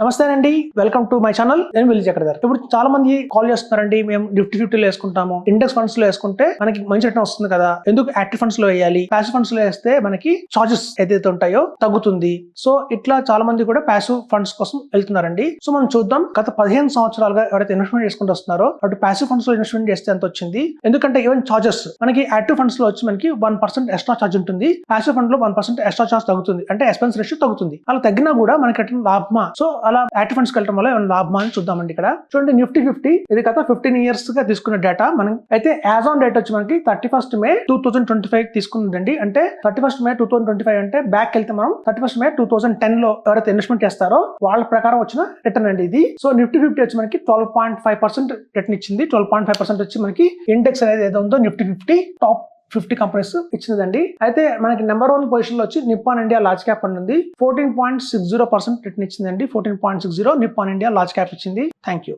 నమస్తే అండి, welcome to my channel. నేను విల్ చక్రధర్. ఇప్పుడు చాలా మంది కాల్ చేస్తున్నారండి, మేము నిఫ్టీ 50 లో వేసుకుంటాము, ఇండెక్స్ ఫండ్స్ లో వేసుకుంటే మనకి మంచి రిటర్న్ వస్తుంది కదా, ఎందుకు యాక్టివ్ ఫండ్స్ లో వేయాలి, ప్యాసివ్ ఫండ్స్ లో వేస్తే మనకి చార్జెస్ ఏదైతే ఉంటాయో తగ్గుతుంది. సో ఇట్లా చాలా మంది కూడా ప్యాసివ్ ఫండ్స్ కోసం వెళ్తున్నారండి. సో మనం చూద్దాం, గత 15 సంవత్సరాలుగా ఎవరైతే ఇన్వెస్ట్మెంట్ చేసుకుంటూ వస్తున్నారో అటు ప్యాసివ్ ఫండ్స్ లో ఇన్వెస్ట్మెంట్ చేస్తే ఎంత వచ్చింది, ఎందుకంటే ఈవెన్ చార్జెస్ మనకి యాక్టివ్ ఫండ్స్ లో వచ్చి మనకి 1% ఎక్స్ట్రా చార్జ్ ఉంటుంది, ప్యాసివ్ ఫండ్ లో 1% ఎక్స్ట్రా చార్జ్ తగ్గుతుంది, అంటే ఎక్స్పెన్స్ రేషియో తగ్గుతుంది. అలా తగ్గినా కూడా మనకి రిటర్న్ లాభమా, సో అలా యాక్టివ్ ఫండ్స్ వెళ్ళడం వల్ల ఏమైనా లాభమా అని చూద్దామండి. ఇక్కడ చూడండి, నిఫ్టీ 50 ఇది గత 15 years గా తీసుకున్న డేటా. మనం అయితే యాజ్ ఆన్ డేట్ వచ్చి మనకి 31st May 2025 తీసుకుందండి. అంటే 31st May 2025 అంటే బ్యాక్ వెళ్తే మనం 31st May 2010 లో ఎవరైతే ఇన్వెస్ట్మెంట్ చేస్తారో వాళ్ళ ప్రకారం వచ్చిన రిటర్న్ అండి ఇది. సో నిఫ్టీ 50 వచ్చి మనకి 12.5% రిటర్న్ ఇచ్చింది. 12.5% వచ్చి మనకి ఇండెక్స్ అనేది ఏదో ఉందో నిఫ్టీ 50 టాప్ 50 కంపెనీస్ ఇచ్చినదండి. అయితే మనకి నెంబర్ 1 పొజిషన్ లో వచ్చి Nippon India large cap fund ఉంది. 14.60% రిటర్న్ ఇచ్చిందండి. 14.60 నిప్పాన్ ఇండియా లార్జ్ క్యాప్ ఇచ్చింది. Thank you.